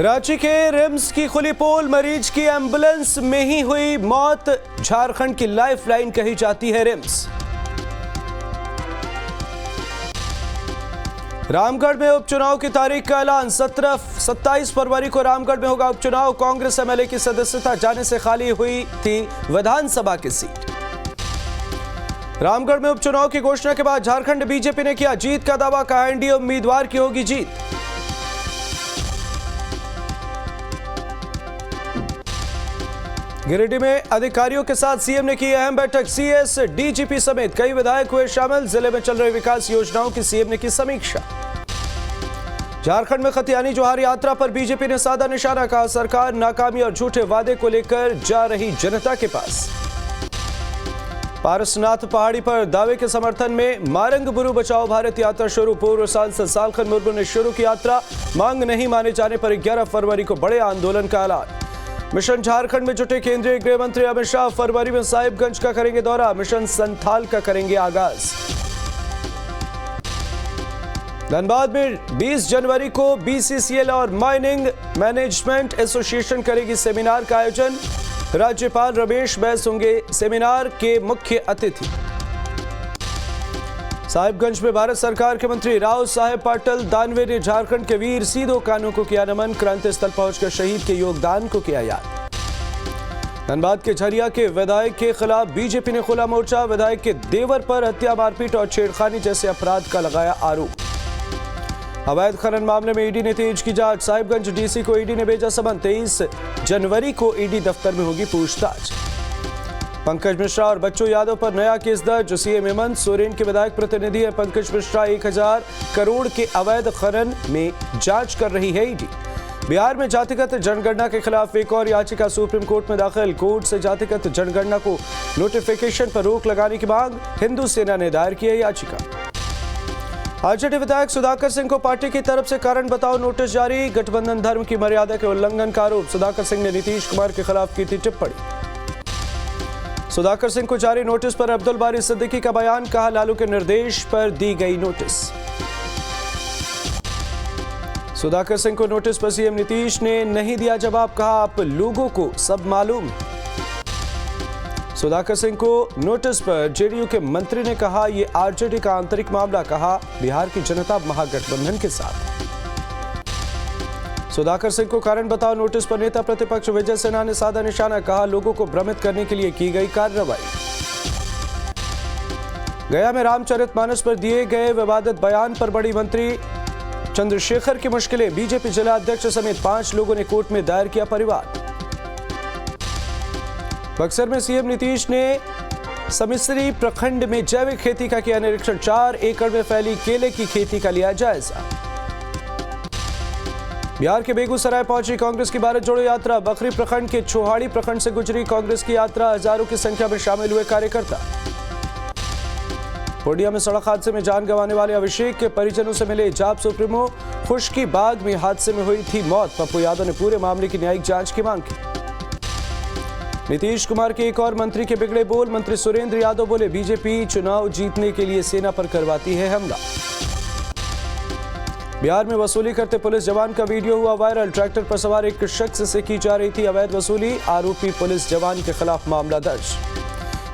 रांची के रिम्स की खुली पोल, मरीज की एम्बुलेंस में ही हुई मौत। झारखंड की लाइफलाइन कही जाती है रिम्स। रामगढ़ में उपचुनाव की तारीख का ऐलान। 27 फरवरी को रामगढ़ में होगा उपचुनाव। कांग्रेस एमएलए की सदस्यता जाने से खाली हुई थी विधानसभा की सीट। रामगढ़ में उपचुनाव की घोषणा के बाद झारखंड बीजेपी ने किया जीत का दावा। कहा एनडीए उम्मीदवार की होगी जीत। गिरिडीह में अधिकारियों के साथ सीएम ने की अहम बैठक। सीएस, डीजीपी समेत कई विधायक हुए शामिल। जिले में चल रही विकास योजनाओं की सीएम ने की समीक्षा। झारखंड में खतियानी जोहार यात्रा पर बीजेपी ने साधा निशाना। कहा सरकार नाकामी और झूठे वादे को लेकर जा रही जनता के पास। पारसनाथ पहाड़ी पर दावे के समर्थन में मारंग बुरु बचाओ भारत यात्रा शुरू। पूर्व सांसद सालखन मुर्मू ने शुरू की यात्रा। मांग नहीं माने जाने पर 11 फरवरी को बड़े आंदोलन का ऐलान। मिशन झारखंड में जुटे केंद्रीय गृह मंत्री अमित शाह फरवरी में साहिबगंज का करेंगे दौरा। मिशन संथाल का करेंगे आगाज। धनबाद में 20 जनवरी को बीसीसीएल और माइनिंग मैनेजमेंट एसोसिएशन करेगी सेमिनार का आयोजन। राज्यपाल रमेश बैस होंगे सेमिनार के मुख्य अतिथि। साहिबगंज में भारत सरकार के मंत्री राव साहेब पाटिल दानवे ने झारखंड के वीर सीधो कानू को किया नमन। क्रांति स्थल पहुंचकर शहीद के योगदान को किया याद। धनबाद के झरिया के विधायक के खिलाफ बीजेपी ने खोला मोर्चा। विधायक के देवर पर हत्या, मारपीट और छेड़खानी जैसे अपराध का लगाया आरोप। अवैध खनन मामले में ईडी ने तेज की जांच। साहिबगंज डीसी को ईडी ने भेजा समन। 23 जनवरी को ईडी दफ्तर में होगी पूछताछ। पंकज मिश्रा और बच्चू यादव पर नया केस दर्ज। सीएम हेमंत सोरेन के विधायक प्रतिनिधि है पंकज मिश्रा। 1000 करोड़ के अवैध खनन में जांच कर रही है ईडी। बिहार में जातिगत जनगणना के खिलाफ एक और याचिका सुप्रीम कोर्ट में दाखिल। कोर्ट से जातिगत जनगणना को नोटिफिकेशन पर रोक लगाने की मांग। हिंदू सेना ने दायर की है याचिका। आरजेडी विधायक सुधाकर सिंह को पार्टी की तरफ से कारण बताओ नोटिस जारी। गठबंधन धर्म की मर्यादा के उल्लंघन का आरोप। सुधाकर सिंह ने नीतीश कुमार के खिलाफ की थी टिप्पणी। सुधाकर सिंह को जारी नोटिस पर अब्दुल बारी सिद्दीकी का बयान। कहा लालू के निर्देश पर दी गई नोटिस। सुधाकर सिंह को नोटिस पर सीएम नीतीश ने नहीं दिया जवाब। कहा आप लोगों को सब मालूम। सुधाकर सिंह को नोटिस पर जेडीयू के मंत्री ने कहा यह आरजेडी का आंतरिक मामला। कहा बिहार की जनता महागठबंधन के साथ। सुधाकर सिंह को कारण बताओ नोटिस पर नेता प्रतिपक्ष विजय सिन्हा ने साधा निशाना। कहा लोगों को भ्रमित करने के लिए की गई कार्रवाई। गया में रामचरितमानस पर दिए गए विवादित बयान पर बड़ी मंत्री चंद्रशेखर की मुश्किलें। बीजेपी जिला अध्यक्ष समेत 5 लोगों ने कोर्ट में दायर किया परिवाद। बक्सर में सीएम नीतीश ने समिश्री प्रखंड में जैविक खेती का किया निरीक्षण। 4 एकड़ में फैली केले की खेती का लिया जायजा। बिहार के बेगूसराय पहुंची कांग्रेस की भारत जोड़ो यात्रा। बखरी प्रखंड के छोहाड़ी प्रखंड से गुजरी कांग्रेस की यात्रा। हजारों की संख्या में शामिल हुए कार्यकर्ता। पूर्णिया में सड़क हादसे में जान गंवाने वाले अभिषेक के परिजनों से मिले जाप सुप्रीमो। खुशकी बाग में हादसे में हुई थी मौत। पप्पू यादव ने पूरे मामले की न्यायिक जांच की मांग की। नीतीश कुमार के एक और मंत्री के बिगड़े बोल। मंत्री सुरेंद्र यादव बोले बीजेपी चुनाव जीतने के लिए सेना पर करवाती है हमला। बिहार में वसूली करते पुलिस जवान का वीडियो हुआ वायरल। ट्रैक्टर पर सवार एक शख्स से की जा रही थी अवैध वसूली। आरोपी पुलिस जवान के खिलाफ मामला दर्ज।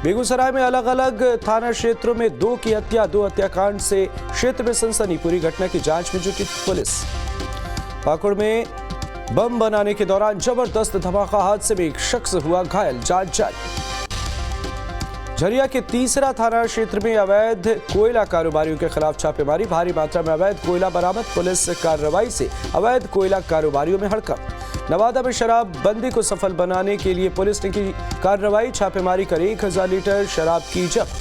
बेगूसराय में अलग अलग थाना क्षेत्रों में 2 की हत्या। 2 हत्याकांड से क्षेत्र में सनसनी। पूरी घटना की जांच में जुटी पुलिस। पाकुड़ में बम बनाने के दौरान जबरदस्त धमाका। हादसे में एक शख्स हुआ घायल। जांच जारी। झरिया के तीसरा थाना क्षेत्र में अवैध कोयला कारोबारियों के खिलाफ छापेमारी। भारी मात्रा में अवैध कोयला बरामद। पुलिस कार्रवाई से अवैध कोयला कारोबारियों में हड़कंप। नवादा में शराबबंदी को सफल बनाने के लिए पुलिस ने की कार्रवाई। छापेमारी कर 1000 लीटर शराब की जब्त।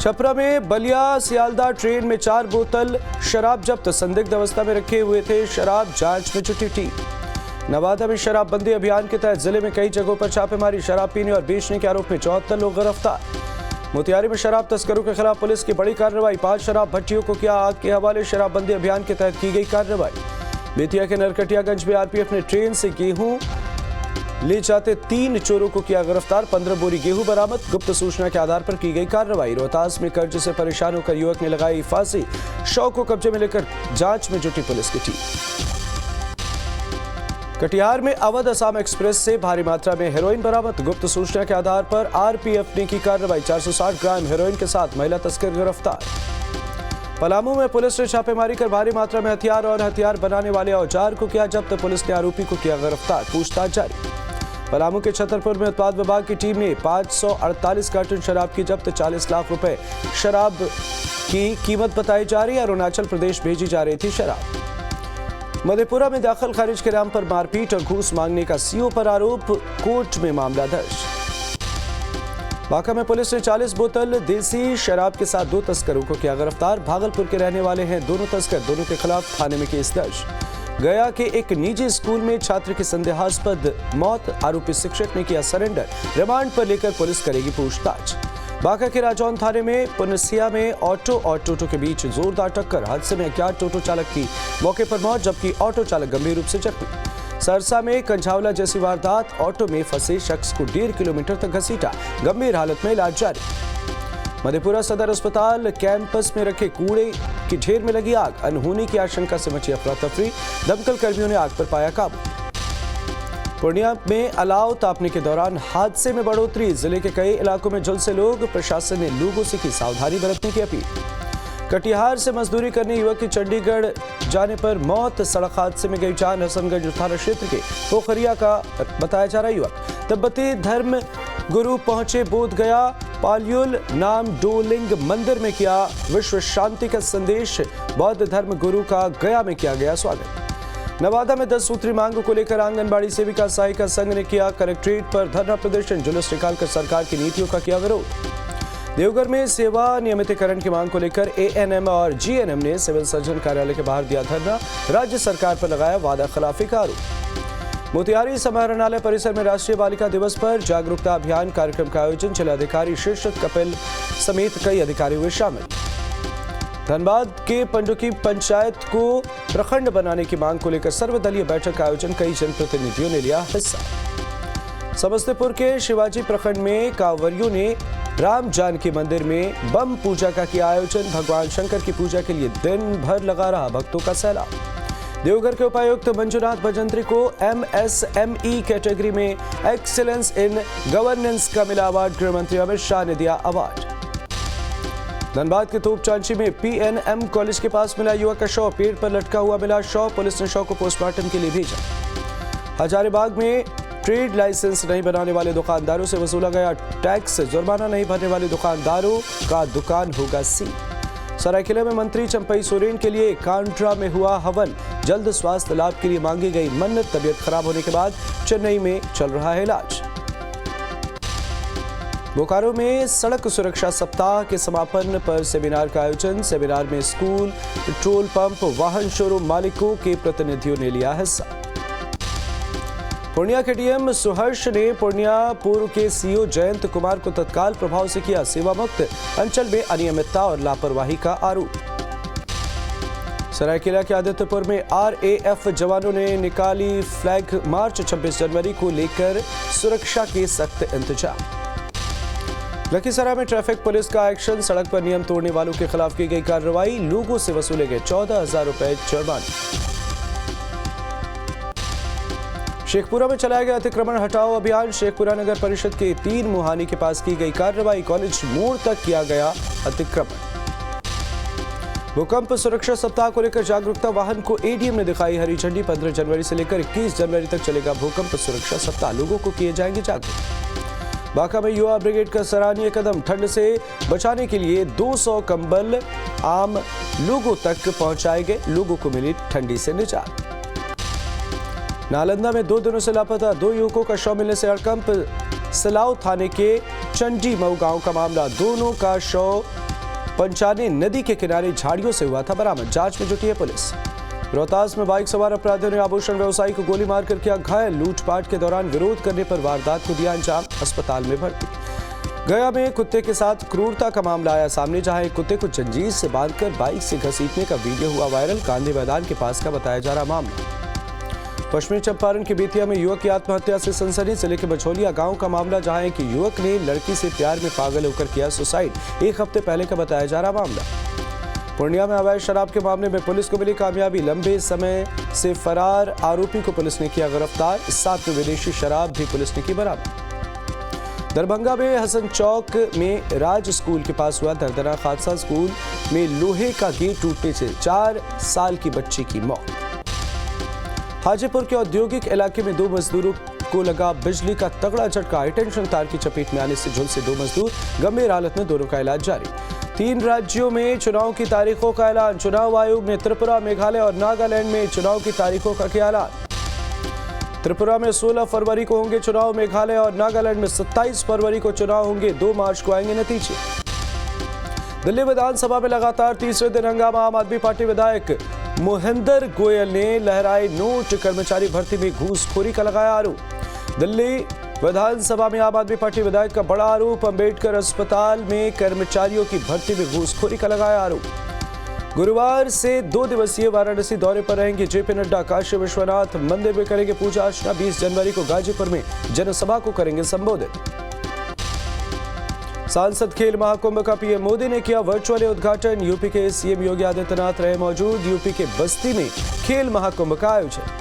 छपरा में बलिया सियालदा ट्रेन में 4 बोतल शराब जब्त। संदिग्ध अवस्था में रखे हुए थे शराब। जांच में जुटी टीम। नवादा में शराबबंदी अभियान के तहत जिले में कई जगहों पर छापेमारी। शराब पीने और बेचने के आरोप में 74 लोग गिरफ्तार। मोतिहारी में शराब तस्करों के खिलाफ पुलिस की बड़ी कार्रवाई। 5 शराब भट्टियों को किया आग के हवाले। शराबबंदी अभियान के तहत की गई कार्रवाई। बेतिया के नरकटियागंज में आरपीएफ ने ट्रेन से गेहूं ले जाते 3 चोरों को किया गिरफ्तार। 15 बोरी गेहूं बरामद। गुप्त सूचना के आधार पर की गई कार्रवाई। रोहतास में कर्ज से परेशान होकर युवक ने लगाई फांसी। शव को कब्जे में लेकर जांच में जुटी पुलिस की टीम। कटिहार में अवध असम एक्सप्रेस से भारी मात्रा में हेरोइन बरामद। गुप्त सूचना के आधार पर आरपीएफ ने की कार्रवाई। 460 ग्राम हेरोइन के साथ महिला तस्कर गिरफ्तार। पलामू में पुलिस ने छापेमारी कर भारी मात्रा में हथियार और हथियार बनाने वाले औजार को किया जब्त। पुलिस ने आरोपी को किया गिरफ्तार। पूछताछ जारी। पलामू के छतरपुर में उत्पाद विभाग की टीम ने 548 कार्टन शराब की जब्त। 40 लाख रुपए शराब की कीमत बताई जा रही है। अरुणाचल प्रदेश भेजी जा रही थी शराब। मधेपुरा में दाखिल खारिज के नाम पर मारपीट और घूस मांगने का सीओ पर आरोप। कोर्ट में मामला दर्ज। बांका में पुलिस ने 40 बोतल देसी शराब के साथ 2 तस्करों को किया गिरफ्तार। भागलपुर के रहने वाले हैं दोनों तस्कर। दोनों के खिलाफ थाने में केस दर्ज। गया के एक निजी स्कूल में छात्र की संदेहास्पद मौत। आरोपी शिक्षक ने किया सरेंडर। रिमांड पर लेकर पुलिस करेगी पूछताछ। बांका के राजौन थाने में पुनसिया में ऑटो और टोटो के बीच जोरदार टक्कर। हादसे में अज्ञात टोटो चालक की मौके पर मौत, जबकि ऑटो चालक गंभीर रूप से जख्मी। सरसा में कंझावला जैसी वारदात। ऑटो में फंसे शख्स को 1.5 किलोमीटर तक घसीटा। गंभीर हालत में इलाज जारी। मधेपुरा सदर अस्पताल कैंपस में रखे कूड़े की ढेर में लगी आग। अनहोनी की आशंका से मची अफरा तफरी। दमकल कर्मियों ने आग पर पाया काबू। पूर्णिया में अलाव तापने के दौरान हादसे में बढ़ोतरी। जिले के कई इलाकों में झुलसे लोग। प्रशासन ने लोगों से की सावधानी बरतने की अपील। कटिहार से मजदूरी करने युवक की चंडीगढ़ जाने पर मौत। सड़क हादसे में गई जान। हसनगंज थाना क्षेत्र के पोखरिया का बताया जा रहा युवक। तिब्बती धर्म गुरु पहुंचे बोध गया। पाल्युल नाम डोलिंग मंदिर में किया विश्व शांति का संदेश। बौद्ध धर्म गुरु का गया में किया गया स्वागत। नवादा में 10 सूत्री मांगों को लेकर आंगनबाड़ी सेविका सहायिका संघ ने किया कलेक्ट्रेट पर धरना प्रदर्शन। जुलूस निकालकर सरकार की नीतियों का किया विरोध। देवघर में सेवा नियमितीकरण की मांग को लेकर एएनएम और जीएनएम ने सिविल सर्जन कार्यालय के बाहर दिया धरना। राज्य सरकार पर लगाया वादा खिलाफी का आरोप। मोतिहारी समाहरणालय परिसर में राष्ट्रीय बालिका दिवस पर जागरूकता अभियान कार्यक्रम का आयोजन। जिलाधिकारी शीर्षत कपिल समेत कई अधिकारी हुए शामिल। धनबाद के पंडुकी पंचायत को प्रखंड बनाने की मांग को लेकर सर्वदलीय बैठक का आयोजन। कई जनप्रतिनिधियों ने लिया हिस्सा। समस्तीपुर के शिवाजी प्रखंड में कांवरियों ने राम जानकी मंदिर में बम पूजा का किया आयोजन। भगवान शंकर की पूजा के लिए दिन भर लगा रहा भक्तों का सैलाब। देवघर के उपायुक्त मंजुनाथ भजंत्री को एमएसएमई कैटेगरी में एक्सीलेंस इन गवर्नेंस का मिला अवार्ड। गृह मंत्री अमित शाह ने दिया अवार्ड। धनबाद के तोपचांची में पीएनएम कॉलेज के पास मिला युवक का शव। पेड़ पर लटका हुआ मिला शव। पुलिस ने शव को पोस्टमार्टम के लिए भेजा। हजारीबाग में ट्रेड लाइसेंस नहीं बनाने वाले दुकानदारों से वसूला गया टैक्स। जुर्माना नहीं भरने वाले दुकानदारों का दुकान होगा सील। सरायकेला में मंत्री चंपई सोरेन के लिए कांड्रा में हुआ हवन। जल्द स्वास्थ्य लाभ के लिए मांगी गई मन्नत। तबियत खराब होने के बाद चेन्नई में चल रहा है इलाज। बोकारो में सड़क सुरक्षा सप्ताह के समापन पर सेमिनार का आयोजन। सेमिनार में स्कूल, पेट्रोल पंप, वाहन शोरूम मालिकों के प्रतिनिधियों ने लिया हिस्सा। पूर्णिया के डीएम सुहर्ष ने पूर्णिया पूर्व के सीओ जयंत कुमार को तत्काल प्रभाव से किया सेवा मुक्त। अंचल में अनियमितता और लापरवाही का आरोप। सरायकेला के आदित्यपुर में आरएएफ जवानों ने निकाली फ्लैग मार्च। 26 जनवरी को लेकर सुरक्षा के सख्त इंतजाम। लखीसराय में ट्रैफिक पुलिस का एक्शन। सड़क पर नियम तोड़ने वालों के खिलाफ की गई कार्रवाई। लोगों से वसूले गए 14,000 रुपए जुर्माना। शेखपुरा में चलाया गया अतिक्रमण हटाओ अभियान। शेखपुरा नगर परिषद के 3 मुहानी के पास की गई कार्रवाई। कॉलेज मोड़ तक किया गया अतिक्रमण। भूकंप सुरक्षा सप्ताह को लेकर जागरूकता वाहन को एडीएम ने दिखाई हरी झंडी। 15 जनवरी से लेकर 21 जनवरी तक चलेगा भूकंप सुरक्षा सप्ताह। लोगों को किए जाएंगे जागरूक। बांका में युवा ब्रिगेड का सराहनीय कदम। ठंड से बचाने के लिए 200 कंबल आम लोगों तक पहुंचाए गए। लोगों को मिली ठंडी से निजात। नालंदा में 2 दिनों से लापता 2 युवकों का शव मिलने से हड़कंप। सिलाव थाने के चंडी मऊ गांव का मामला। दोनों का शव पंचाने नदी के किनारे झाड़ियों से हुआ था बरामद। जांच में जुटी है पुलिस। रोहतास में बाइक सवार अपराधियों ने आभूषण व्यवसायी को गोली मारकर किया घायल। लूटपाट के दौरान विरोध करने पर वारदात को दिया अंजाम। अस्पताल में भर्ती। गया में कुत्ते के साथ क्रूरता का मामला आया सामने, जहां एक कुत्ते को जंजीर से बांधकर बाइक से घसीटने का वीडियो हुआ वायरल। गांधी मैदान के पास का बताया जा रहा मामला। पश्चिमी चंपारण के बेतिया में युवक की आत्महत्या से सनसनी। जिले के बछौलिया गांव का मामला, जहां एक युवक ने लड़की से प्यार में पागल होकर किया सुसाइड। 1 हफ्ते पहले का बताया जा रहा मामला। पूर्णिया में अवैध शराब के मामले में पुलिस को मिली कामयाबी। लंबे समय से फरार आरोपी को पुलिस ने किया गिरफ्तार। साथ में विदेशी शराब भी पुलिस ने की बरामद। दरभंगा में हसन चौक में राज स्कूल के पास हुआ दर्दनाक हादसा। स्कूल में लोहे का गेट टूटने से 4 साल की बच्ची की मौत। हाजीपुर के औद्योगिक इलाके में 2 मजदूरों को लगा बिजली का तगड़ा झटका। हाईटेंशन तार की चपेट में आने से झुलसे 2 मजदूर, गंभीर हालत में, दोनों का इलाज जारी। 3 राज्यों में चुनाव की तारीखों का ऐलान। चुनाव आयोग ने त्रिपुरा, मेघालय और नागालैंड में चुनाव की तारीखों का किया ऐलान। त्रिपुरा में 16 फरवरी को होंगे चुनाव, मेघालय और नागालैंड में 27 फरवरी को चुनाव होंगे, 2 मार्च को आएंगे नतीजे। दिल्ली विधानसभा में लगातार तीसरे दिन हंगामा। आम आदमी पार्टी विधायक मोहिंदर गोयल ने लहराए नोट। कर्मचारी भर्ती में घूसखोरी का लगाया आरोप। दिल्ली विधानसभा में आम आदमी पार्टी विधायक का बड़ा आरोप। अंबेडकर अस्पताल में कर्मचारियों की भर्ती में घूसखोरी का लगाया आरोप। गुरुवार से 2 दिवसीय वाराणसी दौरे पर रहेंगे जेपी नड्डा। काशी विश्वनाथ मंदिर में करेंगे पूजा अर्चना। 20 जनवरी को गाजीपुर में जनसभा को करेंगे संबोधित। सांसद खेल महाकुंभ का पीएम मोदी ने किया वर्चुअली उद्घाटन। यूपी के सीएम योगी आदित्यनाथ रहे मौजूद। यूपी के बस्ती में खेल महाकुंभ का आयोजन।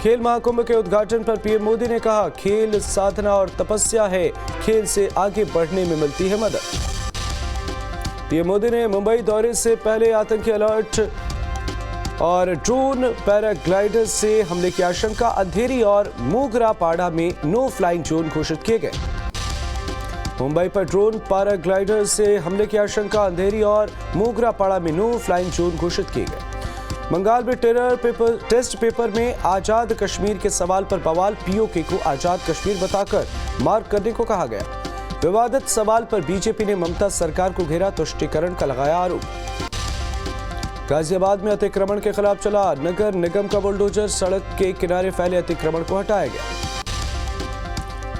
खेल महाकुंभ के उद्घाटन पर पीएम मोदी ने कहा, खेल साधना और तपस्या है, खेल से आगे बढ़ने में मिलती है मदद। पीएम मोदी ने मुंबई दौरे से पहले आतंकी अलर्ट और ड्रोन पैराग्लाइडर से हमले की आशंका। अंधेरी और मोगरापाड़ा में नो फ्लाइंग जोन घोषित किए गए। मुंबई पर ड्रोन पैराग्लाइडर से हमले की आशंका। अंधेरी और मोगरापाड़ा में नो फ्लाइंग जोन घोषित किए गए। बंगाल में टेस्ट पेपर में आजाद कश्मीर के सवाल पर बवाल। पीओके को आजाद कश्मीर बताकर मार्क करने को कहा गया। विवादित सवाल पर बीजेपी ने ममता सरकार को घेरा। तुष्टीकरण का लगाया आरोप। गाजियाबाद में अतिक्रमण के खिलाफ चला नगर निगम का बुलडोजर। सड़क के किनारे फैले अतिक्रमण को हटाया गया।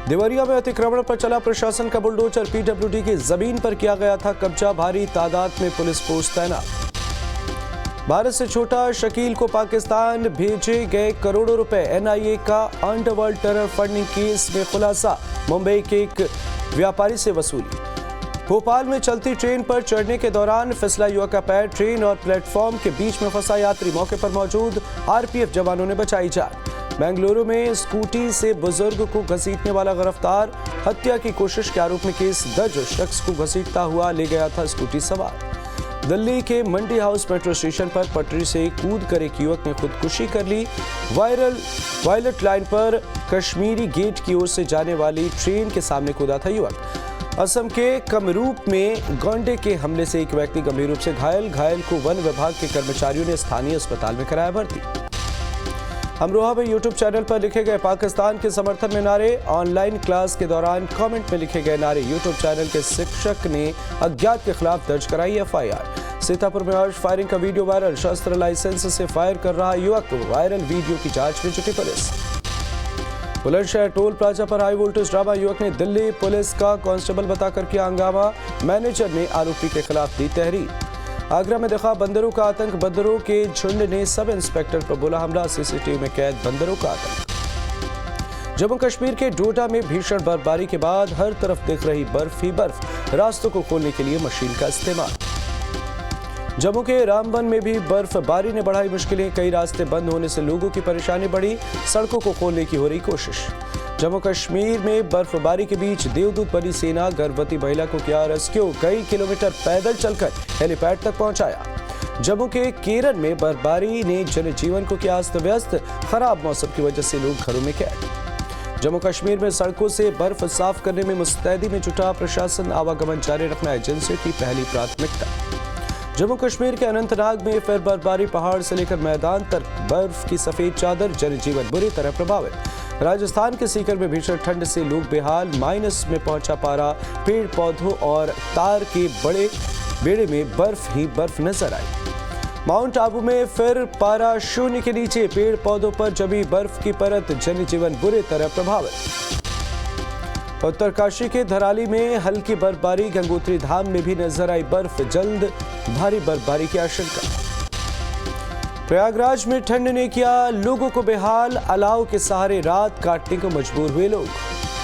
देवरिया में अतिक्रमण पर चला प्रशासन का बुलडोजर। पीडब्ल्यूडी की जमीन पर किया गया था कब्जा। भारी तादाद में पुलिस फोर्स तैनात। भारत से छोटा शकील को पाकिस्तान भेजे गए करोड़ों रुपए। एनआईए का अंडरवर्ल्ड टेरर फंडिंग केस में खुलासा। मुंबई के एक व्यापारी से वसूली। भोपाल में चलती ट्रेन पर चढ़ने के दौरान फिसला युवक का पैर। ट्रेन और प्लेटफॉर्म के बीच में फंसा यात्री। मौके पर मौजूद आरपीएफ जवानों ने बचाई जान। बेंगलुरु में स्कूटी से बुजुर्ग को घसीटने वाला गिरफ्तार। हत्या की कोशिश के आरोप में केस दर्ज। शख्स को घसीटता हुआ ले गया था स्कूटी सवार। दिल्ली के मंडी हाउस मेट्रो स्टेशन पर पटरी से कूद कर एक युवक ने खुदकुशी कर ली। वायलट लाइन पर कश्मीरी गेट की ओर से जाने वाली ट्रेन के सामने कूदा था युवक। असम के कमरूप में गौंडे के हमले से एक व्यक्ति गंभीर रूप से घायल को वन विभाग के कर्मचारियों ने स्थानीय अस्पताल में कराया भर्ती। अमरोहा में यूट्यूब चैनल पर लिखे गए पाकिस्तान के समर्थन में नारे। ऑनलाइन क्लास के दौरान कमेंट में लिखे गए नारे। यूट्यूब चैनल के शिक्षक ने अज्ञात के खिलाफ दर्ज कराई एफआईआर। सीतापुर में हर्ष फायरिंग का वीडियो वायरल। शस्त्र लाइसेंस से फायर कर रहा युवक। वायरल वीडियो की जांच में जुटी पुलिस। बुलंदशहर टोल प्लाजा पर हाई वोल्टेज ड्रामा। युवक ने दिल्ली पुलिस का कांस्टेबल बताकर किया हंगामा। मैनेजर ने आरोपी के खिलाफ दी तहरीर। आगरा में देखा बंदरों का आतंक। बंदरों के झुंड ने सब इंस्पेक्टर पर बोला हमला। सीसीटीवी में कैद बंदरों का आतंक। जम्मू कश्मीर के डोडा में भीषण बर्फबारी के बाद हर तरफ दिख रही बर्फ ही बर्फ। रास्तों को खोलने के लिए मशीन का इस्तेमाल। जम्मू के रामबन में भी बर्फबारी ने बढ़ाई मुश्किलें। कई रास्ते बंद होने से लोगों की परेशानी बढ़ी। सड़कों को खोलने की हो रही कोशिश। जम्मू कश्मीर में बर्फबारी के बीच देवदूत बनी सेना। गर्भवती महिला को किया रेस्क्यू। कई किलोमीटर पैदल चलकर हेलीपैड तक पहुंचाया। जम्मू के केरन में बर्फबारी ने जनजीवन को किया अस्त व्यस्त। खराब मौसम की वजह से लोग घरों में कैद। जम्मू कश्मीर में सड़कों से बर्फ साफ करने में मुस्तैदी में जुटा प्रशासन। आवागमन जारी रखना एजेंसियों की पहली प्राथमिकता। जम्मू कश्मीर के अनंतनाग में फिर बर्फबारी। पहाड़ से लेकर मैदान तक बर्फ की सफेद चादर। जनजीवन बुरी तरह प्रभावित। राजस्थान के सीकर में भीषण ठंड से लोग बेहाल। माइनस में पहुंचा पारा। पेड़ पौधों और तार के बड़े बेड़े में बर्फ ही बर्फ नजर आई। माउंट आबू में फिर पारा शून्य के नीचे। पेड़ पौधों पर जमी बर्फ की परत। जनजीवन बुरी तरह प्रभावित। उत्तरकाशी के धराली में हल्की बर्फबारी। गंगोत्री धाम में भी नजर आई बर्फ। जल्द भारी बर्फबारी की आशंका। प्रयागराज में ठंड ने किया लोगों को बेहाल। अलाव के सहारे रात काटने को मजबूर हुए लोग।